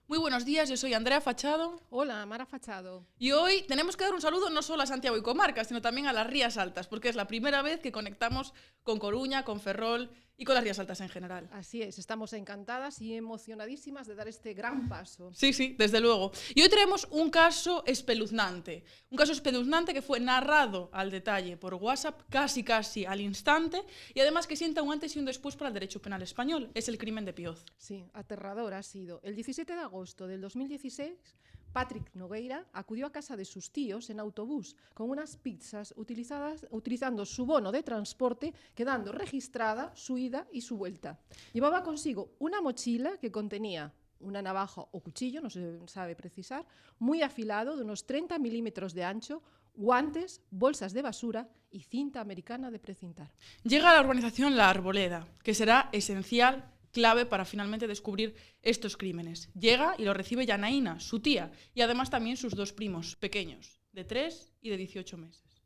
Muy buenos días, yo soy Andrea Fachado. Hola, Mara Fachado. Y hoy tenemos que dar un saludo no solo a Santiago y Comarcas, sino también a las Rías Altas, porque es la primera vez que conectamos con Coruña, con Ferrol y con las Rías Altas en general. Así es, estamos encantadas y emocionadísimas de dar este gran paso. Sí, desde luego. Y hoy traemos un caso espeluznante que fue narrado al detalle por WhatsApp, casi al instante, y además que sienta un antes y un después para el derecho penal español. Es el crimen de Pioz. Sí, aterrador ha sido. El 17 de agosto del 2016, Patrick Nogueira acudió a casa de sus tíos en autobús con unas pizzas utilizando su bono de transporte, quedando registrada su ida y su vuelta. Llevaba consigo una mochila que contenía una navaja o cuchillo, no se sabe precisar, muy afilado, de unos 30 milímetros de ancho, guantes, bolsas de basura y cinta americana de precintar. Llega a la urbanización La Arboleda, que será esencial, clave para finalmente descubrir estos crímenes. Llega y lo recibe Yanaína, su tía, y además también sus dos primos pequeños, de 3 y de 18 meses.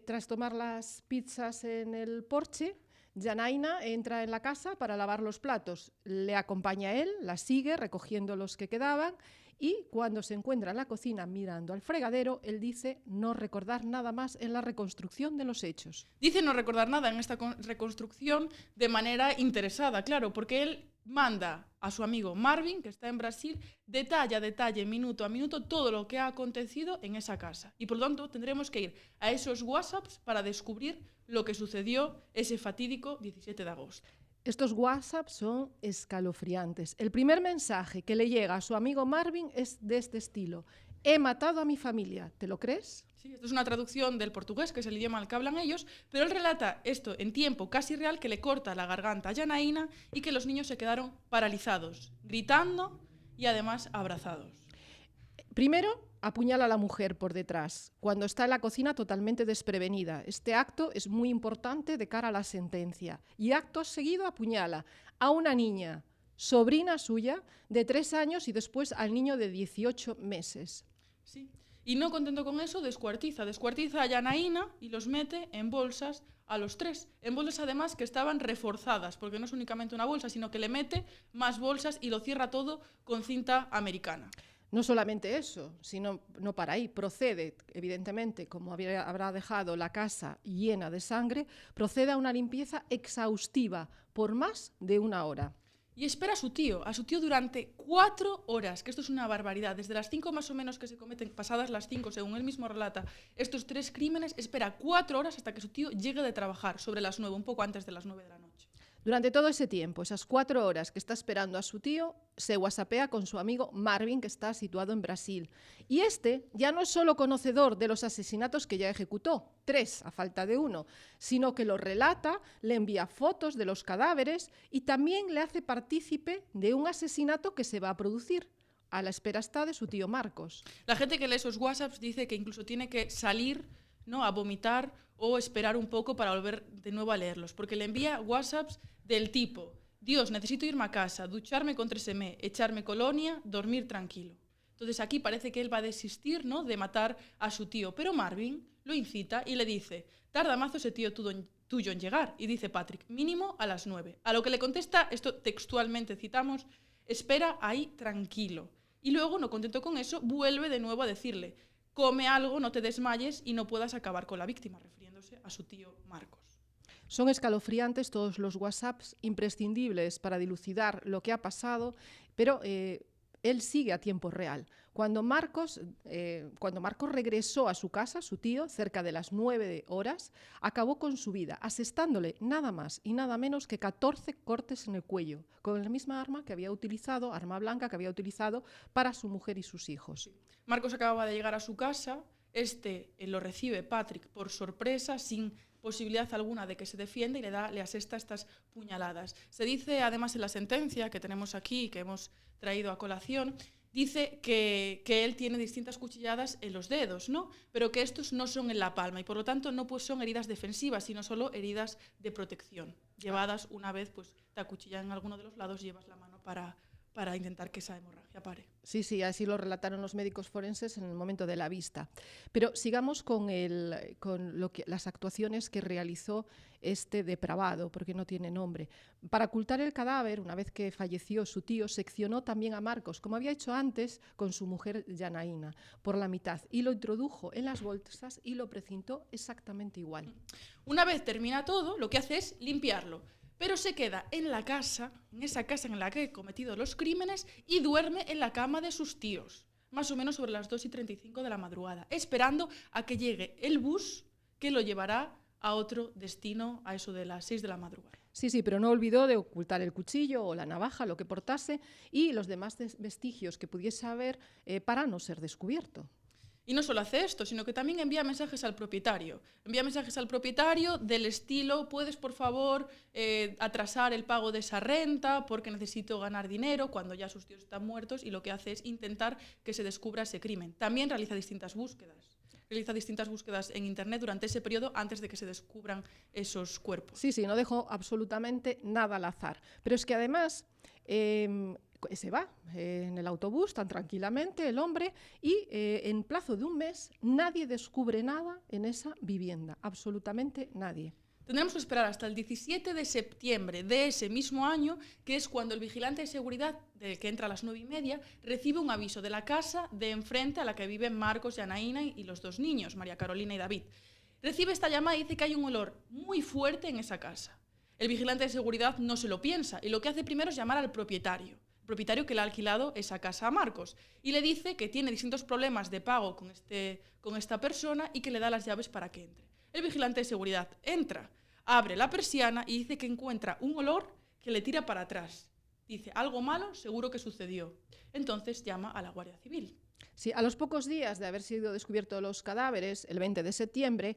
Tras tomar las pizzas en el porche, Yanaina entra en la casa para lavar los platos. Le acompaña él, la sigue recogiendo los que quedaban y cuando se encuentra en la cocina mirando al fregadero, él dice no recordar nada más en la reconstrucción de los hechos. Dice no recordar nada en esta reconstrucción de manera interesada, claro, porque él manda a su amigo Marvin, que está en Brasil, detalle a detalle, minuto a minuto, todo lo que ha acontecido en esa casa. Y por lo tanto tendremos que ir a esos WhatsApps para descubrir lo que sucedió ese fatídico 17 de agosto. Estos WhatsApp son escalofriantes. El primer mensaje que le llega a su amigo Marvin es de este estilo: he matado a mi familia, ¿te lo crees? Sí, esto es una traducción del portugués, que es el idioma al que hablan ellos, pero él relata esto en tiempo casi real, que le corta la garganta a Yanaína y que los niños se quedaron paralizados, gritando y además abrazados. Primero, apuñala a la mujer por detrás, cuando está en la cocina totalmente desprevenida. Este acto es muy importante de cara a la sentencia. Y acto seguido apuñala a una niña, sobrina suya, de 3 años y después al niño de 18 meses. Sí. Y no contento con eso, descuartiza a Yanaína y los mete en bolsas a los tres. En bolsas además que estaban reforzadas, porque no es únicamente una bolsa, sino que le mete más bolsas y lo cierra todo con cinta americana. No solamente eso, sino no para ahí, procede, evidentemente, como habrá dejado la casa llena de sangre, procede a una limpieza exhaustiva por más de 1 hora. Y espera a su tío durante 4 horas, que esto es una barbaridad. Desde las 5 más o menos que se cometen, pasadas las 5, según él mismo relata, estos 3 crímenes, espera 4 horas hasta que su tío llegue de trabajar, sobre las 9, un poco antes de las 9 de la noche. Durante todo ese tiempo, esas 4 horas que está esperando a su tío, se whatsappea con su amigo Marvin, que está situado en Brasil. Y este ya no es solo conocedor de los asesinatos que ya ejecutó, 3 a falta de 1, sino que los relata, le envía fotos de los cadáveres y también le hace partícipe de un asesinato que se va a producir. A la espera está de su tío Marcos. La gente que lee esos WhatsApps dice que incluso tiene que salir, ¿no?, a vomitar o esperar un poco para volver de nuevo a leerlos, porque le envía WhatsApps del tipo: Dios, necesito irme a casa, ducharme con 3M, echarme colonia, dormir tranquilo. Entonces aquí parece que él va a desistir, ¿no?, de matar a su tío, pero Marvin lo incita y le dice: tarda mazo ese tío tuyo en llegar. Y dice Patrick: mínimo a las 9. A lo que le contesta, esto textualmente citamos: espera ahí tranquilo. Y luego, no contento con eso, vuelve de nuevo a decirle: come algo, no te desmayes y no puedas acabar con la víctima, refiriéndose a su tío Marcos. Son escalofriantes todos los WhatsApps, imprescindibles para dilucidar lo que ha pasado, pero él sigue a tiempo real. Cuando Marcos regresó a su casa, su tío, cerca de las 9 horas, acabó con su vida, asestándole nada más y nada menos que 14 cortes en el cuello, con la misma arma que había utilizado, arma blanca que había utilizado para su mujer y sus hijos. Marcos acababa de llegar a su casa, lo recibe Patrick por sorpresa, sin posibilidad alguna de que se defienda, y le asesta estas puñaladas. Se dice además en la sentencia que tenemos aquí, que hemos traído a colación, dice que él tiene distintas cuchilladas en los dedos, ¿no?, pero que estos no son en la palma y por lo tanto no pues son heridas defensivas, sino solo heridas de protección. Llevadas una vez, pues te acuchillan en alguno de los lados, llevas la mano para intentar que esa hemorragia pare. Sí, sí, así lo relataron los médicos forenses en el momento de la vista. Pero sigamos con las actuaciones que realizó este depravado, porque no tiene nombre. Para ocultar el cadáver, una vez que falleció su tío, seccionó también a Marcos, como había hecho antes con su mujer Janaína, por la mitad, y lo introdujo en las bolsas y lo precintó exactamente igual. Una vez termina todo, lo que hace es limpiarlo, pero se queda en la casa, en esa casa en la que ha cometido los crímenes, y duerme en la cama de sus tíos, más o menos sobre las 2:35 de la madrugada, esperando a que llegue el bus que lo llevará a otro destino a eso de las 6 de la madrugada. Sí, sí, pero no olvidó de ocultar el cuchillo o la navaja, lo que portase, y los demás vestigios que pudiese haber para no ser descubierto. Y no solo hace esto, sino que también envía mensajes al propietario. Envía mensajes al propietario del estilo: puedes, por favor, atrasar el pago de esa renta porque necesito ganar dinero, cuando ya sus tíos están muertos, y lo que hace es intentar que se descubra ese crimen. También realiza distintas búsquedas. Realiza distintas búsquedas en Internet durante ese periodo antes de que se descubran esos cuerpos. Sí, sí, no dejó absolutamente nada al azar. Pero es que además se va en el autobús tan tranquilamente el hombre y en plazo de un mes nadie descubre nada en esa vivienda, absolutamente nadie. Tendremos que esperar hasta el 17 de septiembre de ese mismo año, que es cuando el vigilante de seguridad, que entra a las 9:30, recibe un aviso de la casa de enfrente a la que viven Marcos, Janaína y los dos niños, María Carolina y David. Recibe esta llamada y dice que hay un olor muy fuerte en esa casa. El vigilante de seguridad no se lo piensa y lo que hace primero es llamar al propietario que le ha alquilado esa casa a Marcos, y le dice que tiene distintos problemas de pago con esta persona y que le da las llaves para que entre. El vigilante de seguridad entra, abre la persiana y dice que encuentra un olor que le tira para atrás. Dice: algo malo seguro que sucedió. Entonces llama a la Guardia Civil. Sí, a los pocos días de haber sido descubiertos los cadáveres, el 20 de septiembre,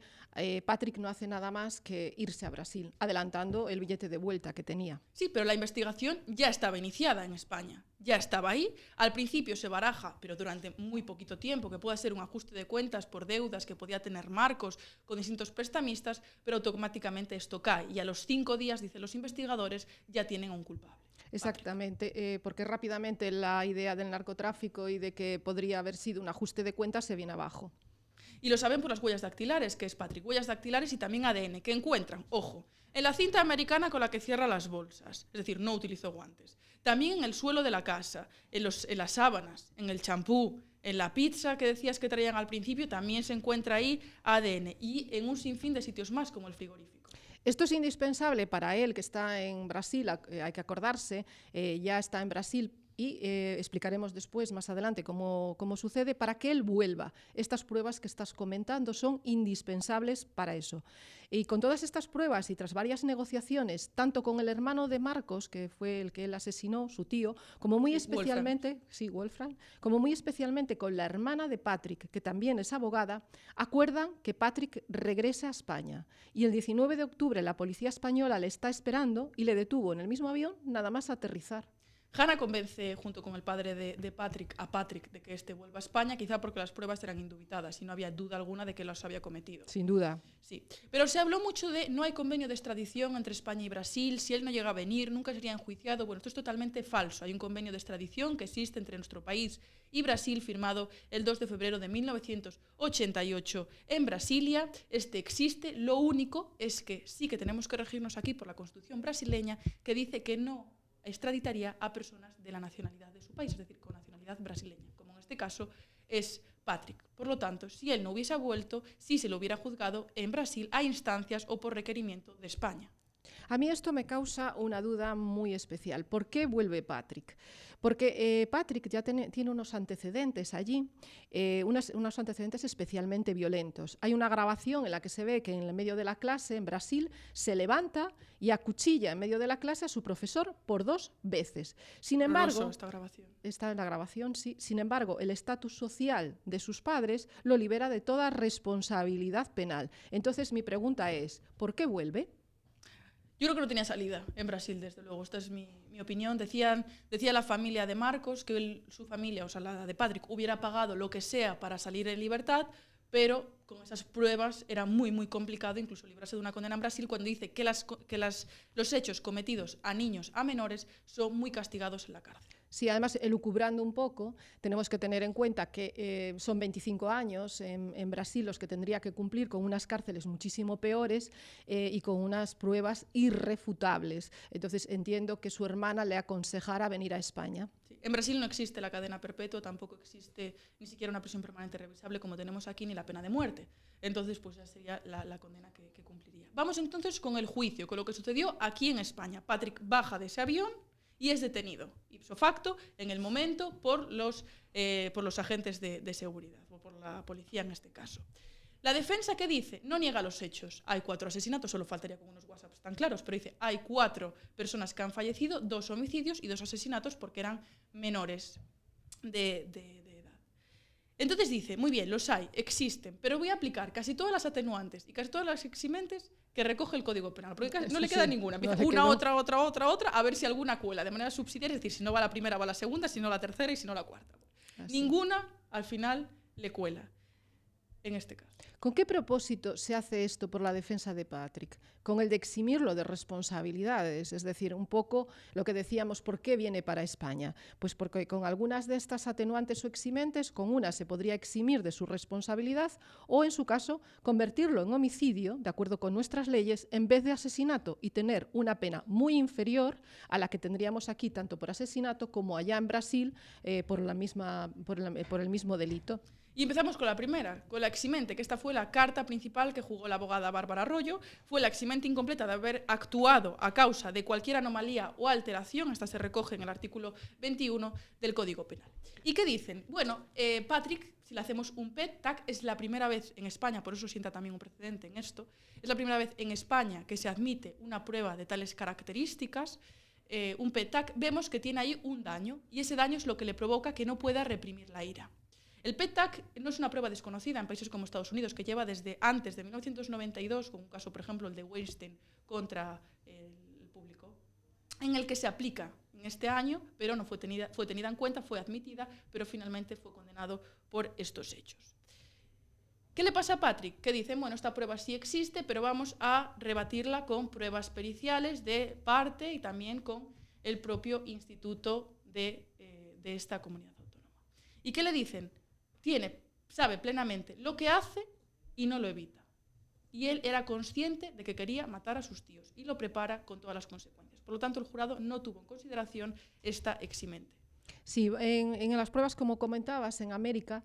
Patrick no hace nada más que irse a Brasil, adelantando el billete de vuelta que tenía. Sí, pero la investigación ya estaba iniciada en España. Ya estaba ahí. Al principio se baraja, pero durante muy poquito tiempo, que pueda ser un ajuste de cuentas por deudas que podía tener Marcos con distintos prestamistas, pero automáticamente esto cae. Y a los 5 días, dicen los investigadores, ya tienen a un culpable. Exactamente, porque rápidamente la idea del narcotráfico y de que podría haber sido un ajuste de cuentas se viene abajo. Y lo saben por las huellas dactilares, que es Patrick. Huellas dactilares y también ADN, que encuentran, ojo, en la cinta americana con la que cierra las bolsas, es decir, no utilizó guantes. También en el suelo de la casa, en las sábanas, en el champú, en la pizza que decías que traían al principio, también se encuentra ahí ADN, y en un sinfín de sitios más, como el frigorífico. Esto es indispensable para él, que está en Brasil, hay que acordarse, ya está en Brasil, y explicaremos después, más adelante, cómo sucede, para que él vuelva. Estas pruebas que estás comentando son indispensables para eso. Y con todas estas pruebas y tras varias negociaciones, tanto con el hermano de Marcos, que fue el que él asesinó, su tío, como muy especialmente, Wolfram, como muy especialmente con la hermana de Patrick, que también es abogada, acuerdan que Patrick regrese a España. Y el 19 de octubre la policía española le está esperando y le detuvo en el mismo avión nada más aterrizar. Hannah convence, junto con el padre de Patrick, a Patrick de que éste vuelva a España, quizá porque las pruebas eran indubitadas y no había duda alguna de que los había cometido. Sin duda. Sí, pero se habló mucho de no hay convenio de extradición entre España y Brasil, si él no llega a venir nunca sería enjuiciado. Bueno, esto es totalmente falso. Hay un convenio de extradición que existe entre nuestro país y Brasil, firmado el 2 de febrero de 1988 en Brasilia. Este existe, lo único es que sí que tenemos que regirnos aquí por la Constitución brasileña, que dice que no extraditaría a personas de la nacionalidad de su país, es decir, con nacionalidad brasileña, como en este caso es Patrick. Por lo tanto, si él no hubiese vuelto, sí se lo hubiera juzgado en Brasil a instancias o por requerimiento de España. A mí esto me causa una duda muy especial. ¿Por qué vuelve Patrick? Porque Patrick ya tiene unos antecedentes allí, unos antecedentes especialmente violentos. Hay una grabación en la que se ve que en el medio de la clase, en Brasil, se levanta y acuchilla en medio de la clase a su profesor por 2 veces. Sin embargo, esta grabación. Está en la grabación, sí. Sin embargo, el estatus social de sus padres lo libera de toda responsabilidad penal. Entonces, mi pregunta es, ¿por qué vuelve? Yo creo que no tenía salida en Brasil, desde luego. Esta es mi opinión. Decía la familia de Marcos que su familia, o sea, la de Patrick, hubiera pagado lo que sea para salir en libertad, pero con esas pruebas era muy, muy complicado incluso librarse de una condena en Brasil, cuando dice que los hechos cometidos a niños, a menores, son muy castigados en la cárcel. Sí, además, elucubrando un poco, tenemos que tener en cuenta que son 25 años en Brasil los que tendría que cumplir con unas cárceles muchísimo peores y con unas pruebas irrefutables. Entonces, entiendo que su hermana le aconsejara venir a España. Sí. En Brasil no existe la cadena perpetua, tampoco existe ni siquiera una prisión permanente revisable como tenemos aquí, ni la pena de muerte. Entonces, pues ya sería la condena que cumpliría. Vamos entonces con el juicio, con lo que sucedió aquí en España. Patrick baja de ese avión y es detenido, ipso facto, en el momento por los agentes de seguridad, o por la policía en este caso. La defensa, ¿qué dice? No niega los hechos. Hay 4 asesinatos, solo faltaría con unos WhatsApps tan claros, pero dice, hay 4 personas que han fallecido, 2 homicidios y 2 asesinatos porque eran menores de edad. Entonces dice, muy bien, los hay, existen, pero voy a aplicar casi todas las atenuantes y casi todas las eximentes que recoge el Código Penal, porque no le queda ninguna. Empieza una, otra, a ver si alguna cuela de manera subsidiaria, es decir, si no va la primera, va la segunda, si no la tercera y si no la cuarta. Ninguna, al final, le cuela. En este caso. ¿Con qué propósito se hace esto por la defensa de Patrick? Con el de eximirlo de responsabilidades, es decir, un poco lo que decíamos, ¿por qué viene para España? Pues porque con algunas de estas atenuantes o eximentes, con una se podría eximir de su responsabilidad o, en su caso, convertirlo en homicidio, de acuerdo con nuestras leyes, en vez de asesinato y tener una pena muy inferior a la que tendríamos aquí, tanto por asesinato como allá en Brasil, por el mismo delito. Y empezamos con la primera, con la eximente, que esta fue la carta principal que jugó la abogada Bárbara Arroyo. Fue la eximente incompleta de haber actuado a causa de cualquier anomalía o alteración. Esta se recoge en el artículo 21 del Código Penal. ¿Y qué dicen? Bueno, Patrick, si le hacemos un PET-TAC, es la primera vez en España, por eso sienta también un precedente en esto, es la primera vez en España que se admite una prueba de tales características. Un PET-TAC, vemos que tiene ahí un daño, y ese daño es lo que le provoca que no pueda reprimir la ira. El PET-TAC no es una prueba desconocida en países como Estados Unidos, que lleva desde antes de 1992, con un caso, por ejemplo, el de Weinstein contra el público, en el que se aplica en este año, pero no fue tenida en cuenta, fue admitida, pero finalmente fue condenado por estos hechos. ¿Qué le pasa a Patrick? Que dicen, bueno, esta prueba sí existe, pero vamos a rebatirla con pruebas periciales de parte y también con el propio instituto de esta comunidad autónoma. ¿Y qué le dicen? Sabe plenamente lo que hace y no lo evita. Y él era consciente de que quería matar a sus tíos y lo prepara con todas las consecuencias. Por lo tanto, el jurado no tuvo en consideración esta eximente. Sí, en las pruebas, como comentabas, en América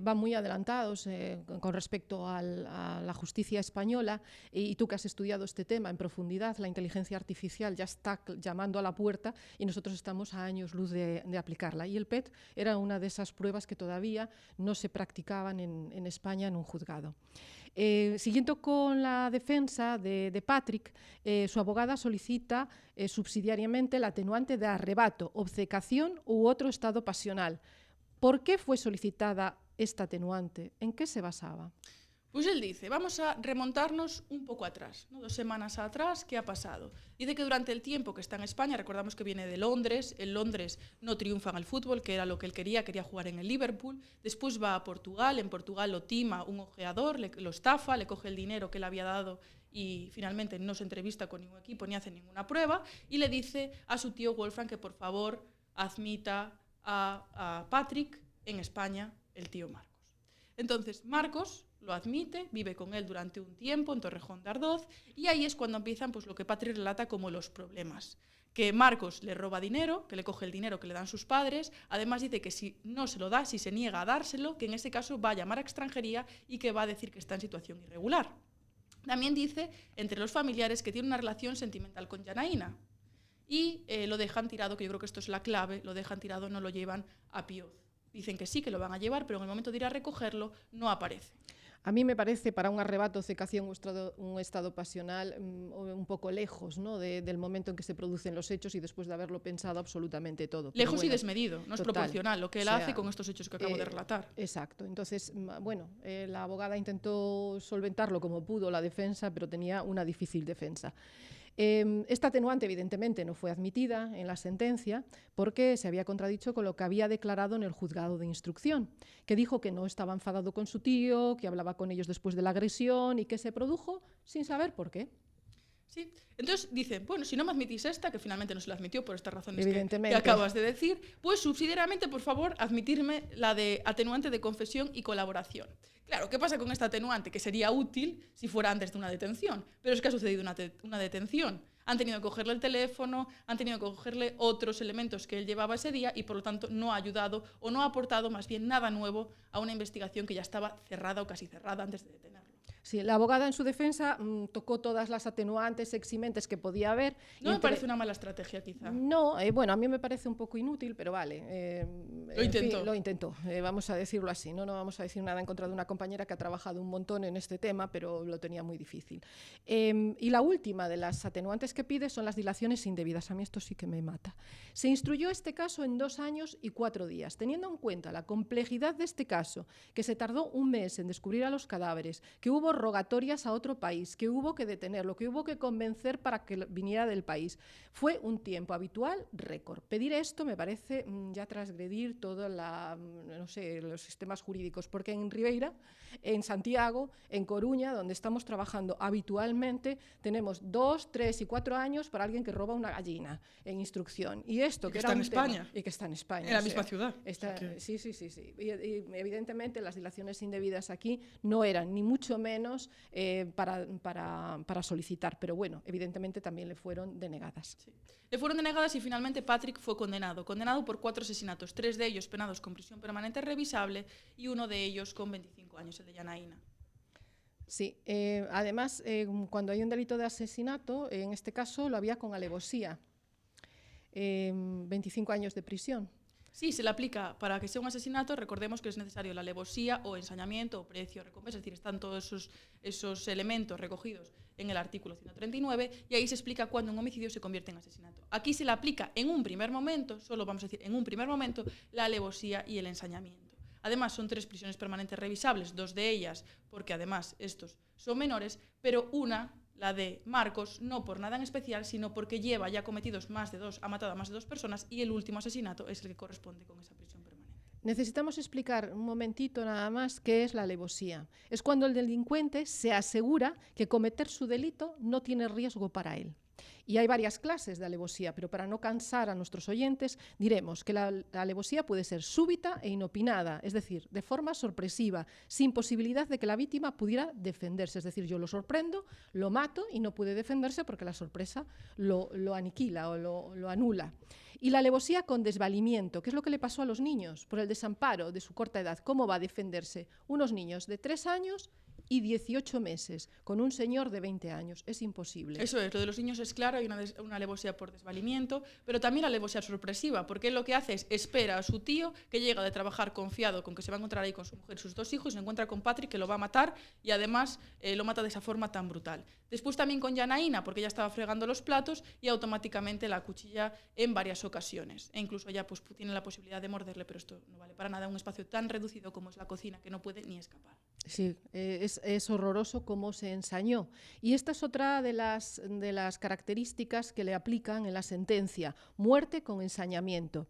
van muy adelantados con respecto a la justicia española, y tú que has estudiado este tema en profundidad, la inteligencia artificial ya está llamando a la puerta y nosotros estamos a años luz de aplicarla. Y el PET era una de esas pruebas que todavía no se practicaban en España en un juzgado. Siguiendo con la defensa de Patrick, su abogada solicita subsidiariamente el atenuante de arrebato, obcecación u otro estado pasional. ¿Por qué fue solicitada esta atenuante? ¿En qué se basaba? Pues él dice, vamos a remontarnos un poco atrás, ¿no? 2 semanas atrás, ¿qué ha pasado? Dice que durante el tiempo que está en España, recordamos que viene de Londres, en Londres no triunfa en el fútbol, que era lo que él quería jugar en el Liverpool, después va a Portugal, en Portugal lo tima un ojeador, lo estafa, le coge el dinero que le había dado y finalmente no se entrevista con ningún equipo ni hace ninguna prueba, y le dice a su tío Wolfram que por favor admita a Patrick en España, el tío Marcos. Entonces Marcos lo admite, vive con él durante un tiempo en Torrejón de Ardoz, y ahí es cuando empiezan pues, lo que Patrick relata como los problemas. Que Marcos le roba dinero, que le coge el dinero que le dan sus padres, además dice que si no se lo da, si se niega a dárselo, que en ese caso va a llamar a extranjería y que va a decir que está en situación irregular. También dice, entre los familiares, que tiene una relación sentimental con Janaína, y lo dejan tirado, que yo creo que esto es la clave, lo dejan tirado, no lo llevan a Pioz. Dicen que sí, que lo van a llevar, pero en el momento de ir a recogerlo no aparece. A mí me parece para un arrebato, obcecación, un estado pasional un poco lejos, ¿no? Del momento en que se producen los hechos y después de haberlo pensado absolutamente todo. Lejos y desmedido, no es proporcional lo que él hace con estos hechos que acabo de relatar. Exacto. Entonces, bueno, la abogada intentó solventarlo como pudo la defensa, pero tenía una difícil defensa. Esta atenuante, evidentemente, no fue admitida en la sentencia porque se había contradicho con lo que había declarado en el juzgado de instrucción, que dijo que no estaba enfadado con su tío, que hablaba con ellos después de la agresión y que se produjo sin saber por qué. Sí. Entonces dicen, bueno, si no me admitís esta, que finalmente no se la admitió por estas razones Evidentemente. que acabas de decir, pues subsidiariamente, por favor, admitirme la de atenuante de confesión y colaboración. Claro, ¿qué pasa con esta atenuante? Que sería útil si fuera antes de una detención, pero es que ha sucedido una detención. Han tenido que cogerle el teléfono, han tenido que cogerle otros elementos que él llevaba ese día y por lo tanto no ha ayudado o no ha aportado más bien nada nuevo a una investigación que ya estaba cerrada o casi cerrada antes de detenerlo. Sí, la abogada en su defensa tocó todas las atenuantes, eximentes que podía haber. No me parece una mala estrategia, quizá. No, bueno, a mí me parece un poco inútil, pero vale. Lo intentó. Fin, lo intentó, vamos a decirlo así. No vamos a decir nada en contra de una compañera que ha trabajado un montón en este tema, pero lo tenía muy difícil. Y la última de las atenuantes que pide son las dilaciones indebidas. A mí esto sí que me mata. Se instruyó este caso en 2 años y 4 días. Teniendo en cuenta la complejidad de este caso, que se tardó 1 mes en descubrir a los cadáveres, que hubo rogatorias a otro país, que hubo que detenerlo, que hubo que convencer para que viniera del país. Fue un tiempo habitual récord. Pedir esto me parece ya transgredir todos los sistemas jurídicos, porque en Ribeira, en Santiago, en Coruña, donde estamos trabajando habitualmente, tenemos 2, 3 y 4 años para alguien que roba una gallina en instrucción. Y esto que está en España. Y que está en España. En la misma ciudad. Sí. Y evidentemente las dilaciones indebidas aquí no eran ni mucho menos para solicitar, pero bueno, evidentemente también le fueron denegadas. Sí. Le fueron denegadas y finalmente Patrick fue condenado por 4 asesinatos, 3 de ellos penados con prisión permanente revisable y 1 de ellos con 25 años, el de Yanaína. Sí, además, cuando hay un delito de asesinato, en este caso lo había con alevosía, 25 años de prisión. Sí, se le aplica para que sea un asesinato, recordemos que es necesario la alevosía o ensañamiento o precio o recompensa, es decir, están todos esos elementos recogidos en el artículo 139 y ahí se explica cuándo un homicidio se convierte en asesinato. Aquí se le aplica en un primer momento, solo vamos a decir en un primer momento, la alevosía y el ensañamiento. Además, son 3 prisiones permanentes revisables, 2 de ellas, porque además estos son menores, pero una, la de Marcos, no por nada en especial, sino porque lleva ya cometidos ha matado a más de 2 personas y el último asesinato es el que corresponde con esa prisión permanente. Necesitamos explicar un momentito nada más qué es la alevosía. Es cuando el delincuente se asegura que cometer su delito no tiene riesgo para él. Y hay varias clases de alevosía, pero para no cansar a nuestros oyentes, diremos que la alevosía puede ser súbita e inopinada, es decir, de forma sorpresiva, sin posibilidad de que la víctima pudiera defenderse. Es decir, yo lo sorprendo, lo mato y no puede defenderse porque la sorpresa lo aniquila o lo anula. Y la alevosía con desvalimiento, que es lo que le pasó a los niños por el desamparo de su corta edad. ¿Cómo va a defenderse? Unos niños de 3 años y 18 meses, con un señor de 20 años. Es imposible. Eso es, lo de los niños es claro, hay una alevosía por desvalimiento, pero también la alevosía sorpresiva, porque él lo que hace es espera a su tío, que llega de trabajar confiado con que se va a encontrar ahí con su mujer y sus 2 hijos, se encuentra con Patrick, que lo va a matar, y además lo mata de esa forma tan brutal. Después también con Yanaína, porque ella estaba fregando los platos, y automáticamente la acuchilla en varias ocasiones. E incluso ya pues, tiene la posibilidad de morderle, pero esto no vale para nada, un espacio tan reducido como es la cocina, que no puede ni escapar. Sí, es horroroso cómo se ensañó. Y esta es otra de las características que le aplican en la sentencia, muerte con ensañamiento.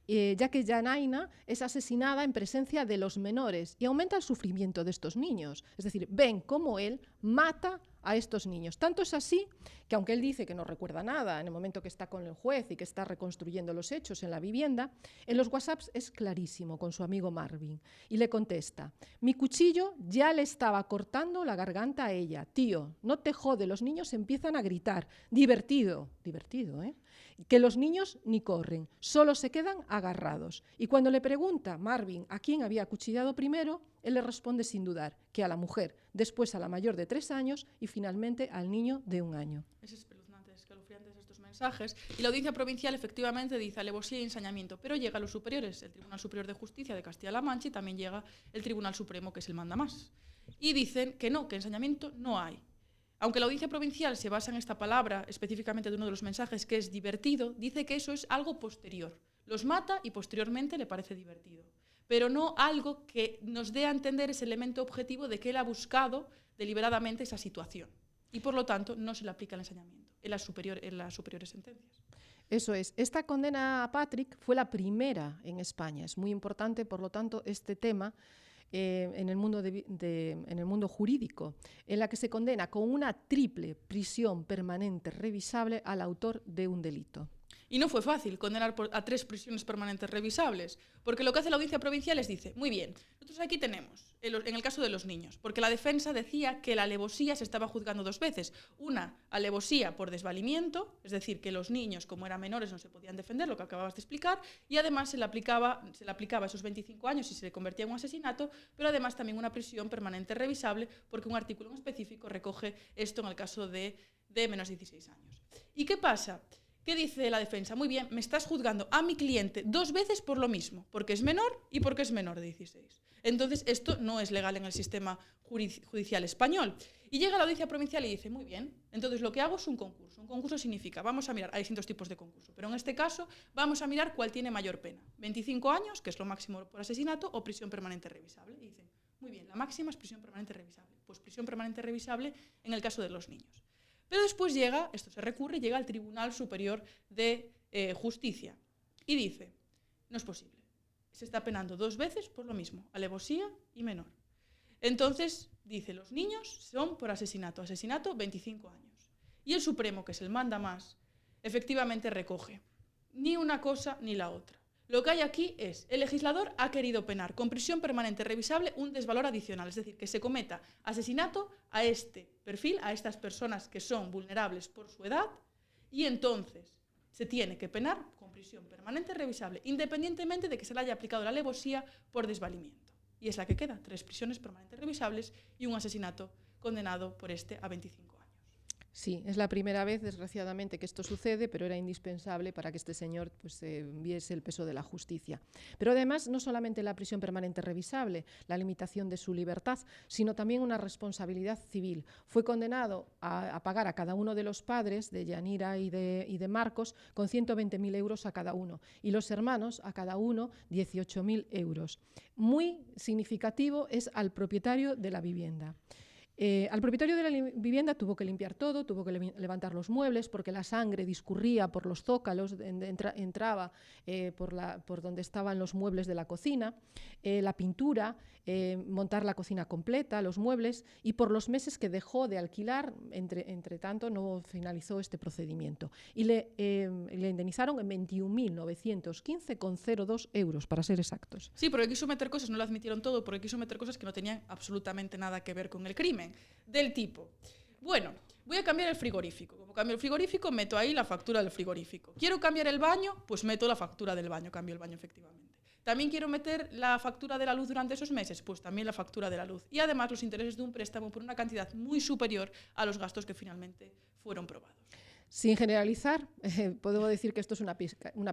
Ya que Yanaína es asesinada en presencia de los menores y aumenta el sufrimiento de estos niños. Es decir, ven cómo él mata a estos niños. Tanto es así que, aunque él dice que no recuerda nada en el momento que está con el juez y que está reconstruyendo los hechos en la vivienda, en los WhatsApps es clarísimo con su amigo Marvin y le contesta: mi cuchillo ya le estaba cortando la garganta a ella. Tío, no te jode, los niños empiezan a gritar. Divertido, ¿eh? Que los niños ni corren, solo se quedan agarrados. Y cuando le pregunta Marvin a quién había acuchillado primero, él le responde sin dudar que a la mujer, después a la mayor de 3 años y finalmente al niño de 1 año. Es espeluznante, escalofriantes estos mensajes. Y la Audiencia Provincial efectivamente dice alevosía y ensañamiento, pero llega a los superiores, el Tribunal Superior de Justicia de Castilla-La Mancha, y también llega el Tribunal Supremo, que es el mandamás. Y dicen que no, que ensañamiento no hay. Aunque la Audiencia Provincial se basa en esta palabra, específicamente de uno de los mensajes, que es divertido, dice que eso es algo posterior. Los mata y posteriormente le parece divertido. Pero no algo que nos dé a entender ese elemento objetivo de que él ha buscado deliberadamente esa situación. Y por lo tanto no se le aplica el ensañamiento en las superiores sentencias. Eso es. Esta condena a Patrick fue la primera en España. Es muy importante, por lo tanto, este tema. en el mundo jurídico, en la que se condena con una triple prisión permanente revisable al autor de un delito. Y no fue fácil condenar a 3 prisiones permanentes revisables, porque lo que hace la audiencia provincial es dice, muy bien, nosotros aquí tenemos, en el caso de los niños, porque la defensa decía que la alevosía se estaba juzgando 2 veces. Una, alevosía por desvalimiento, es decir, que los niños, como eran menores, no se podían defender, lo que acababas de explicar, y además se le aplicaba esos 25 años y se le convertía en un asesinato, pero además también una prisión permanente revisable, porque un artículo en específico recoge esto en el caso de menos de 16 años. ¿Y qué pasa? ¿Qué dice la defensa? Muy bien, me estás juzgando a mi cliente 2 veces por lo mismo, porque es menor y porque es menor de 16. Entonces, esto no es legal en el sistema judicial español. Y llega la audiencia provincial y dice, muy bien, entonces lo que hago es un concurso. Un concurso significa, vamos a mirar, hay distintos tipos de concurso, pero en este caso vamos a mirar cuál tiene mayor pena. 25 años, que es lo máximo por asesinato, o prisión permanente revisable. Y dicen, muy bien, la máxima es prisión permanente revisable. Pues prisión permanente revisable en el caso de los niños. Pero después llega, esto se recurre, llega al Tribunal Superior de Justicia y dice, no es posible, se está penando 2 veces por lo mismo, alevosía y menor. Entonces, dice, los niños son por asesinato, 25 años. Y el Supremo, que es el manda más, efectivamente recoge ni una cosa ni la otra. Lo que hay aquí es, el legislador ha querido penar con prisión permanente revisable un desvalor adicional, es decir, que se cometa asesinato a este perfil, a estas personas que son vulnerables por su edad, y entonces se tiene que penar con prisión permanente revisable, independientemente de que se le haya aplicado la alevosía por desvalimiento. Y es la que queda, 3 prisiones permanentes revisables y un asesinato condenado por este a 25 años. Sí, es la primera vez, desgraciadamente, que esto sucede, pero era indispensable para que este señor viese el peso de la justicia. Pero además, no solamente la prisión permanente revisable, la limitación de su libertad, sino también una responsabilidad civil. Fue condenado a pagar a cada uno de los padres, de Yanira y de Marcos, con 120.000 euros a cada uno, y los hermanos, a cada uno, 18.000 euros. Muy significativo es al propietario de la vivienda. Al propietario de la vivienda tuvo que limpiar todo, tuvo que levantar los muebles porque la sangre discurría por los zócalos, entraba por donde estaban los muebles de la cocina, la pintura, montar la cocina completa, los muebles, y por los meses que dejó de alquilar, entre tanto no finalizó este procedimiento. Y le indemnizaron en 21.915,02 euros, para ser exactos. Sí, porque quiso meter cosas, no lo admitieron todo, porque quiso meter cosas que no tenían absolutamente nada que ver con el crimen. Del tipo, bueno, voy a cambiar el frigorífico. Como cambio el frigorífico, meto ahí la factura del frigorífico. Quiero cambiar el baño, pues meto la factura del baño, cambio el baño efectivamente. También quiero meter la factura de la luz durante esos meses, pues también la factura de la luz. Y además los intereses de un préstamo por una cantidad muy superior a los gastos que finalmente fueron probados. Sin generalizar, puedo decir que esto es una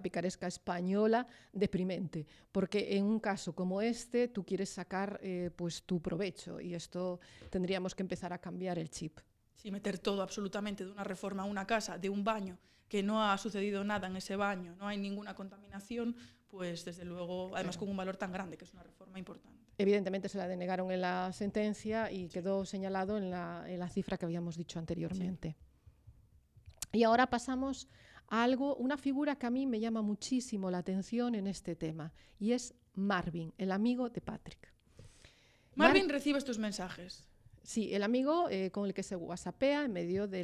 picaresca española deprimente, porque en un caso como este tú quieres sacar pues tu provecho, y esto tendríamos que empezar a cambiar el chip. Sí, meter todo absolutamente de una reforma a una casa, de un baño, que no ha sucedido nada en ese baño, no hay ninguna contaminación, pues desde luego, además con un valor tan grande, que es una reforma importante. Evidentemente se la denegaron en la sentencia y quedó señalado en la cifra que habíamos dicho anteriormente. Sí. Y ahora pasamos a una figura que a mí me llama muchísimo la atención en este tema, y es Marvin, el amigo de Patrick. Marvin recibe estos mensajes. Sí, el amigo con el que se whatsappea en medio de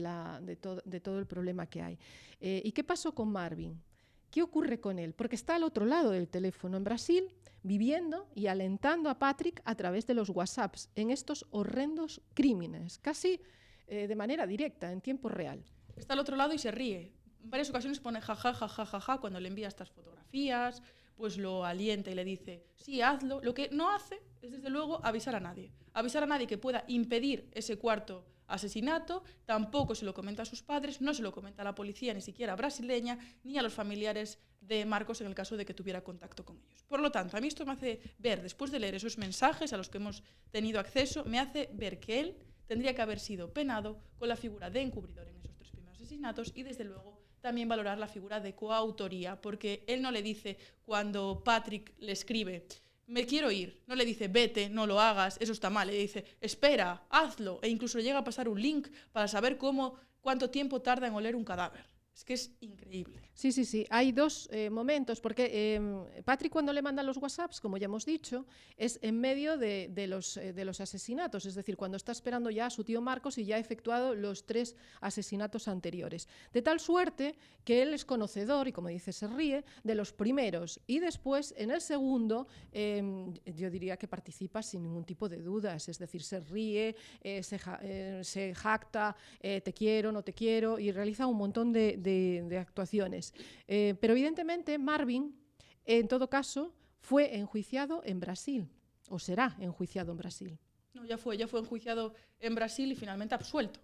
todo el problema que hay. ¿Y qué pasó con Marvin? ¿Qué ocurre con él? Porque está al otro lado del teléfono en Brasil, viviendo y alentando a Patrick a través de los WhatsApps en estos horrendos crímenes, casi de manera directa, en tiempo real. Está al otro lado y se ríe. En varias ocasiones pone jaja, jaja, jaja cuando le envía estas fotografías, pues lo alienta y le dice, sí, hazlo. Lo que no hace es, desde luego, avisar a nadie. Avisar a nadie que pueda impedir ese cuarto asesinato, tampoco se lo comenta a sus padres, no se lo comenta a la policía, ni siquiera brasileña, ni a los familiares de Marcos en el caso de que tuviera contacto con ellos. Por lo tanto, a mí esto me hace ver, después de leer esos mensajes a los que hemos tenido acceso, me hace ver que él tendría que haber sido penado con la figura de encubridor en esos 3 primeros asesinatos y, desde luego, también valorar la figura de coautoría, porque él no le dice, cuando Patrick le escribe, me quiero ir, no le dice, vete, no lo hagas, eso está mal, le dice, espera, hazlo, e incluso llega a pasar un link para saber cuánto tiempo tarda en oler un cadáver. Es que es increíble. Sí, sí, sí. Hay dos momentos, porque Patrick cuando le manda los WhatsApps, como ya hemos dicho, es en medio de los asesinatos, es decir, cuando está esperando ya a su tío Marcos y ya ha efectuado los 3 asesinatos anteriores. De tal suerte que él es conocedor, y como dice, se ríe, de los primeros. Y después, en el segundo, yo diría que participa sin ningún tipo de dudas, es decir, se ríe, se jacta, te quiero, no te quiero, y realiza un montón de actuaciones. Pero evidentemente Marvin, en todo caso, fue enjuiciado en Brasil, o será enjuiciado en Brasil. No, ya fue enjuiciado en Brasil y finalmente absuelto.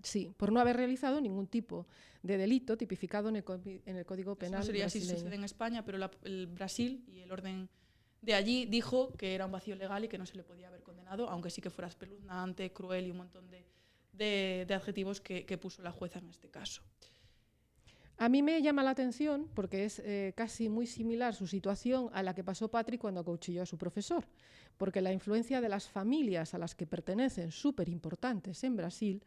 Sí, por no haber realizado ningún tipo de delito tipificado en el Código Penal Eso no sería brasileño. así, sucede en España, pero el Brasil y el orden de allí dijo que era un vacío legal y que no se le podía haber condenado, aunque sí que fuera espeluznante, cruel y un montón de adjetivos que puso la jueza en este caso. A mí me llama la atención porque es casi muy similar su situación a la que pasó Patrick cuando acuchilló a su profesor, porque la influencia de las familias a las que pertenecen, súper importantes en Brasil,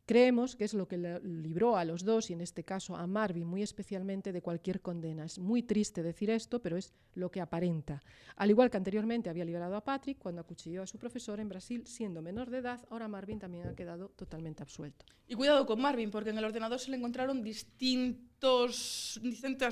creemos que es lo que libró a los dos, y en este caso a Marvin muy especialmente, de cualquier condena. Es muy triste decir esto, pero es lo que aparenta. Al igual que anteriormente había liberado a Patrick cuando acuchilló a su profesor en Brasil siendo menor de edad, ahora Marvin también ha quedado totalmente absuelto. Y cuidado con Marvin, porque en el ordenador se le encontraron distintas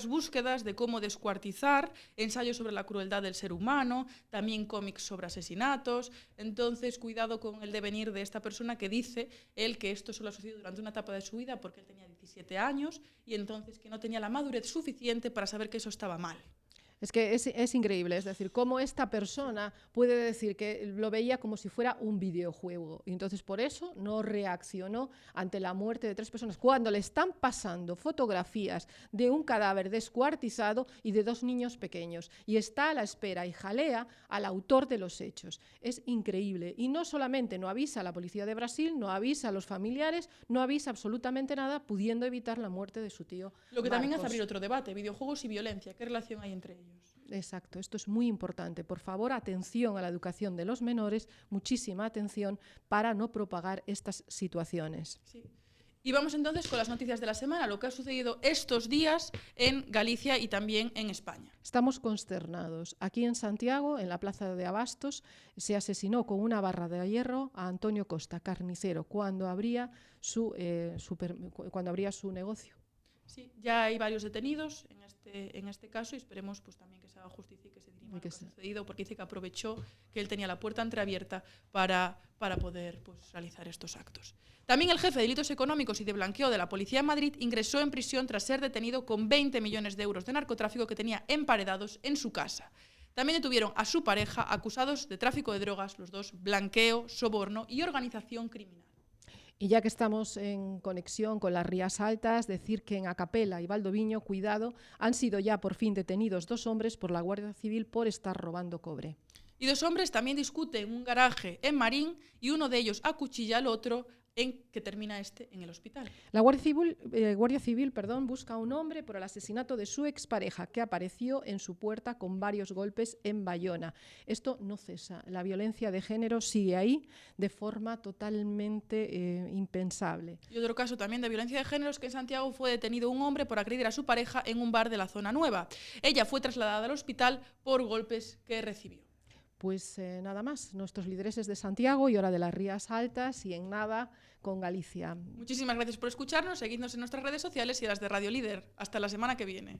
búsquedas de cómo descuartizar, ensayos sobre la crueldad del ser humano, también cómics sobre asesinatos. Entonces, cuidado con el devenir de esta persona que dice él que esto solo ha sucedido durante una etapa de su vida porque él tenía 17 años y entonces que no tenía la madurez suficiente para saber que eso estaba mal. Es que es increíble, es decir, cómo esta persona puede decir que lo veía como si fuera un videojuego, y entonces por eso no reaccionó ante la muerte de 3 personas, cuando le están pasando fotografías de un cadáver descuartizado y de 2 niños pequeños, y está a la espera y jalea al autor de los hechos. Es increíble, y no solamente no avisa a la policía de Brasil, no avisa a los familiares, no avisa absolutamente nada, pudiendo evitar la muerte de su tío Lo que Marcos. también hace abrir otro debate, videojuegos y violencia, ¿qué relación hay entre ellos? Exacto, esto es muy importante. Por favor, atención a la educación de los menores, muchísima atención para no propagar estas situaciones. Sí. Y vamos entonces con las noticias de la semana, lo que ha sucedido estos días en Galicia y también en España. Estamos consternados. Aquí en Santiago, en la plaza de Abastos, se asesinó con una barra de hierro a Antonio Costa, carnicero, cuando abría su negocio. Sí, ya hay varios detenidos en este caso y esperemos pues también que se haga justicia y que se dirima lo que ha sucedido, porque dice que aprovechó que él tenía la puerta entreabierta para poder pues, realizar estos actos. También el jefe de delitos económicos y de blanqueo de la Policía de Madrid ingresó en prisión tras ser detenido con 20 millones de euros de narcotráfico que tenía emparedados en su casa. También detuvieron a su pareja acusados de tráfico de drogas, los dos blanqueo, soborno y organización criminal. Y ya que estamos en conexión con las Rías Altas, decir que en Acapela y Valdoviño, cuidado, han sido ya por fin detenidos 2 hombres por la Guardia Civil por estar robando cobre. Y 2 hombres también discuten en un garaje en Marín y uno de ellos acuchilla al otro que termina en el hospital. La Guardia Civil busca a un hombre por el asesinato de su expareja, que apareció en su puerta con varios golpes en Bayona. Esto no cesa. La violencia de género sigue ahí de forma totalmente impensable. Y otro caso también de violencia de género es que en Santiago fue detenido un hombre por agredir a su pareja en un bar de la Zona Nueva. Ella fue trasladada al hospital por golpes que recibió. Pues nada más, nuestros lidereses de Santiago y ahora de las Rías Altas, y en nada con Galicia. Muchísimas gracias por escucharnos, seguidnos en nuestras redes sociales y en las de Radio Líder. Hasta la semana que viene.